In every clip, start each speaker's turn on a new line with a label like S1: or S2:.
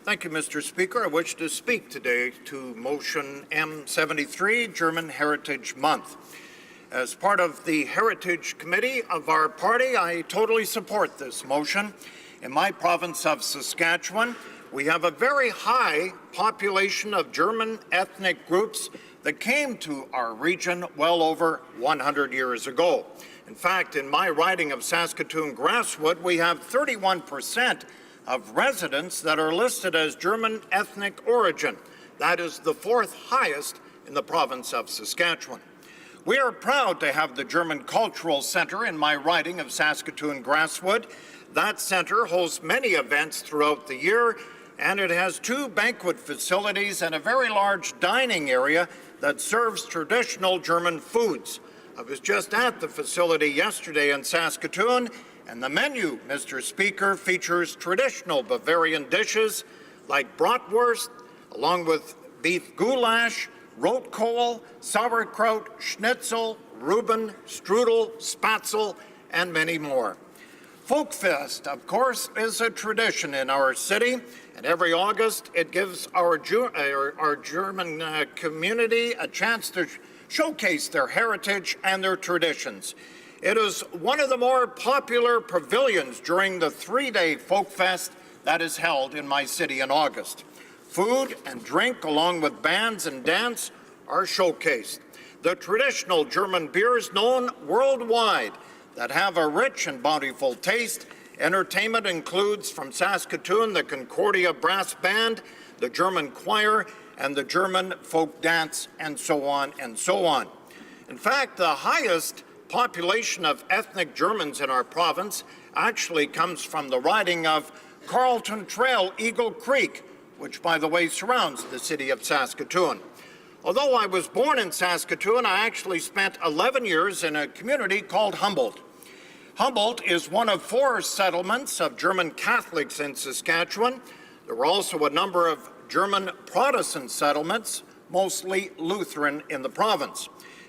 S1: Thank you, Mr. Speaker. I wish to speak today to motion M73, German Heritage Month. As part of the Heritage Committee of our party, I totally support this motion. In my province of Saskatchewan, we have a very high population of German ethnic groups that came to our region well over 100 years ago. In fact, in my riding of Saskatoon-Grasswood, we have 31% of residents that are listed as German ethnic origin. That is the fourth highest in the province of Saskatchewan. We are proud to have the German Cultural Centre in my riding of Saskatoon-Grasswood. That centre hosts many events throughout the year, and it has 2 banquet facilities and a very large dining area that serves traditional German foods. I was just at the facility yesterday in Saskatoon, and the menu, Mr. Speaker, features traditional Bavarian dishes like bratwurst, along with beef goulash, rotkohl, sauerkraut, Schnitzel, Reuben, Strudel, Spatzel, and many more. Folkfest, of course, is a tradition in our city, and every August it gives our German community a chance to showcase their heritage and their traditions. It is one of the more popular pavilions during the 3-day Folkfest that is held in my city in August. Food and drink, along with bands and dance, are showcased. The traditional German beers known worldwide that have a rich and bountiful taste. Entertainment includes from Saskatoon the Concordia Brass Band, the German Choir, and the German Folk Dance, and so on and so on. In fact, the highest population of ethnic Germans in our province actually comes from the riding of Carlton Trail, Eagle Creek, which, by the way, surrounds the city of Saskatoon. Although I was born in Saskatoon, I actually spent 11 years in a community called Humboldt. Humboldt is one of 4 settlements of German Catholics in Saskatchewan. There were also a number of German Protestant settlements, mostly Lutheran, in the province.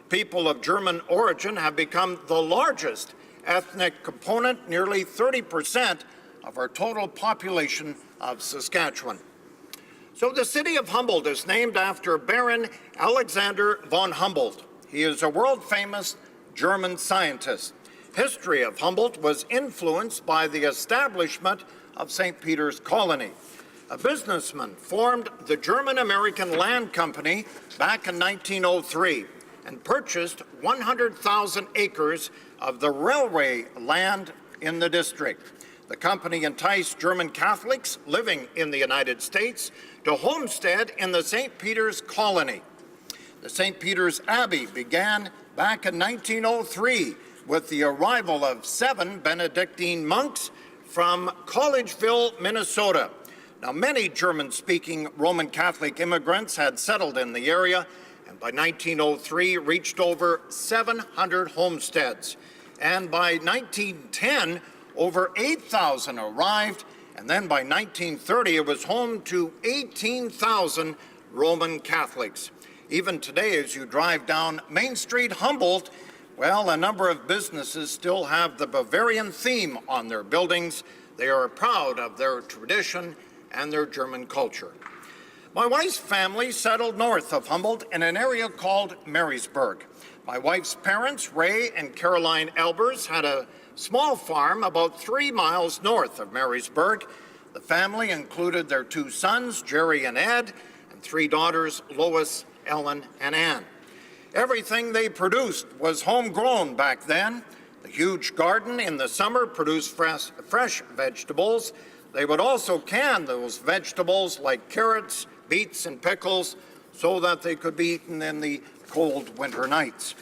S1: People of German origin have become the largest ethnic component, nearly 30% of our total population of Saskatchewan. So the city of Humboldt is named after Baron Alexander von Humboldt. He is a world-famous German scientist. History of Humboldt was influenced by the establishment of St. Peter's Colony. A businessman formed the German-American Land Company back in 1903 and purchased 100,000 acres of the railway land in the district. The company enticed German Catholics living in the United States to homestead in the St. Peter's Colony. The St. Peter's Abbey began back in 1903 with the arrival of 7 Benedictine monks from Collegeville, Minnesota. Now, many German-speaking Roman Catholic immigrants had settled in the area, and by 1903 reached over 700 homesteads. And by 1910, over 8,000 arrived, and then by 1930 it was home to 18,000 Roman Catholics. Even today, as you drive down Main Street, Humboldt, well, a number of businesses still have the Bavarian theme on their buildings. They are proud of their tradition and their German culture. My wife's family settled north of Humboldt in an area called Marysburg. My wife's parents, Ray and Caroline Albers, had a small farm about 3 miles north of Marysburg. The family included their 2 sons, Jerry and Ed, and 3 daughters, Lois, Ellen, and Ann. Everything they produced was homegrown back then. The huge garden in the summer produced fresh vegetables. They would also can those vegetables like carrots, beets, and pickles so that they could be eaten in the cold winter nights.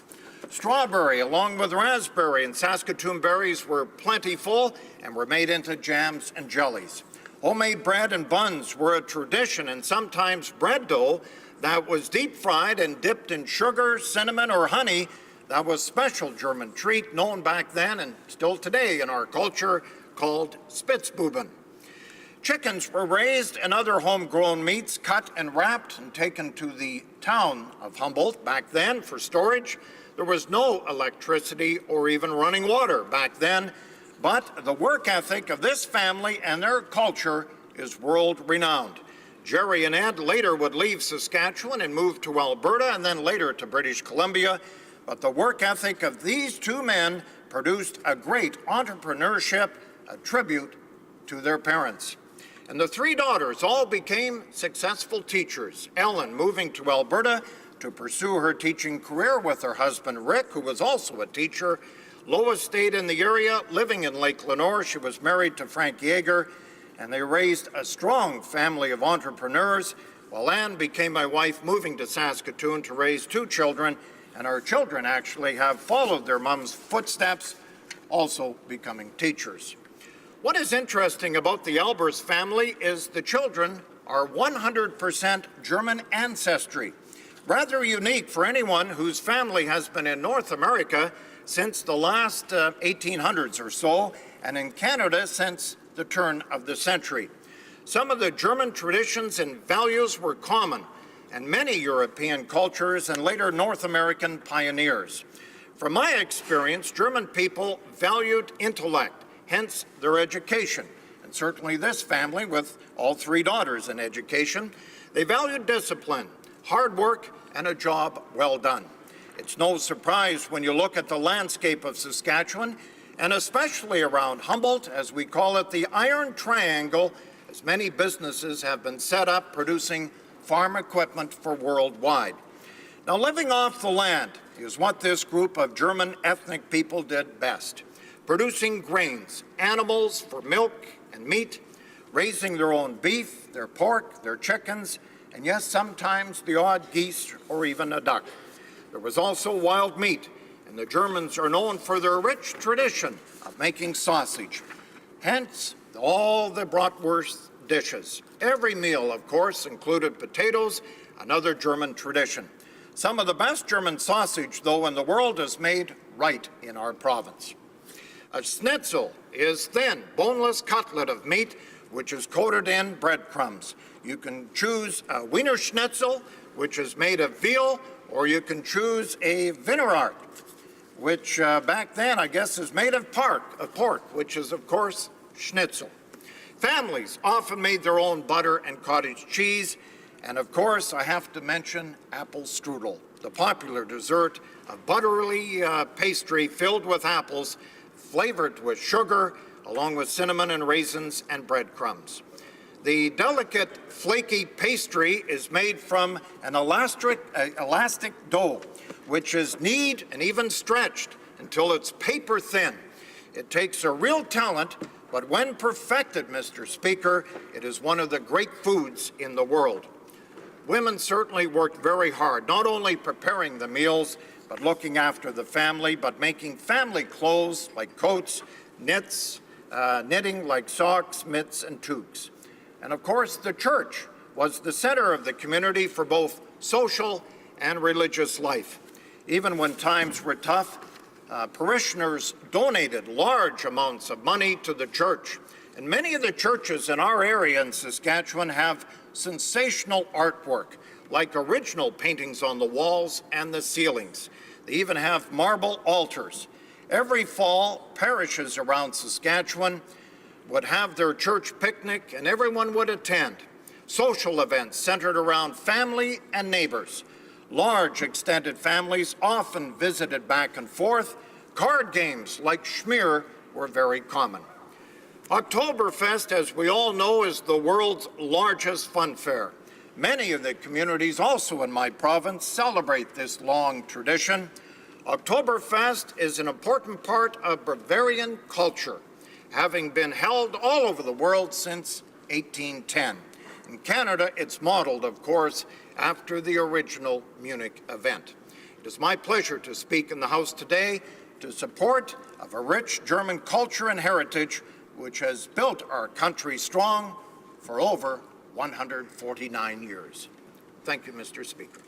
S1: Strawberry, along with raspberry and Saskatoon berries, were plentiful and were made into jams and jellies. Homemade bread and buns were a tradition, and sometimes bread dough that was deep fried and dipped in sugar, cinnamon, or honey. That was a special German treat known back then and still today in our culture called Spitzbuben. Chickens were raised and other homegrown meats cut and wrapped and taken to the town of Humboldt back then for storage. There was no electricity or even running water back then, but the work ethic of this family and their culture is world-renowned. Jerry and Ed later would leave Saskatchewan and move to Alberta and then later to British Columbia, but the work ethic of these two men produced a great entrepreneurship, a tribute to their parents. And the three daughters all became successful teachers. Ellen moving to Alberta to pursue her teaching career with her husband Rick, who was also a teacher. Lois stayed in the area, living in Lake Lenore. She was married to Frank Yeager, and they raised a strong family of entrepreneurs, while Anne became my wife, moving to Saskatoon to raise two children, and our children actually have followed their mom's footsteps, also becoming teachers. What is interesting about the Albers family is the children are 100% German ancestry, rather unique for anyone whose family has been in North America since the last 1800s or so, and in Canada since the turn of the century. Some of the German traditions and values were common in many European cultures and later North American pioneers. From my experience, German people valued intellect, hence their education, and certainly this family with all three daughters in education. They valued discipline, hard work, and a job well done. It's no surprise when you look at the landscape of Saskatchewan, and especially around Humboldt, as we call it, the Iron Triangle, as many businesses have been set up producing farm equipment for worldwide. Now, living off the land is what this group of German ethnic people did best, producing grains, animals for milk and meat, raising their own beef, their pork, their chickens, and yes, sometimes the odd geese or even a duck. There was also wild meat, and the Germans are known for their rich tradition of making sausage. Hence, all the bratwurst dishes. Every meal, of course, included potatoes, another German tradition. Some of the best German sausage, though, in the world is made right in our province. A schnitzel is thin, boneless cutlet of meat which is coated in breadcrumbs. You can choose a Wiener Schnitzel, which is made of veal, or you can choose a Wienerart, which back then, I guess, is made of pork, which is, of course, Schnitzel. Families often made their own butter and cottage cheese, and of course, I have to mention apple strudel, the popular dessert of buttery pastry filled with apples, flavored with sugar, along with cinnamon and raisins and breadcrumbs. The delicate, flaky pastry is made from an elastic dough, which is knead and even stretched until it's paper thin. It takes a real talent, but when perfected, Mr. Speaker, it is one of the great foods in the world. Women certainly worked very hard, not only preparing the meals, but looking after the family, but making family clothes like coats, knitting like socks, mitts, and toques. And of course, the church was the center of the community for both social and religious life. Even when times were tough, parishioners donated large amounts of money to the church. And many of the churches in our area in Saskatchewan have sensational artwork, like original paintings on the walls and the ceilings. They even have marble altars. Every fall, parishes around Saskatchewan would have their church picnic and everyone would attend. Social events centered around family and neighbors. Large extended families often visited back and forth. Card games like Schmear were very common. Oktoberfest, as we all know, is the world's largest fun fair. Many of the communities also in my province celebrate this long tradition. Oktoberfest is an important part of Bavarian culture, having been held all over the world since 1810. In Canada, it's modeled, of course, after the original Munich event. It is my pleasure to speak in the House today to support of a rich German culture and heritage which has built our country strong for over 149 years. Thank you, Mr. Speaker.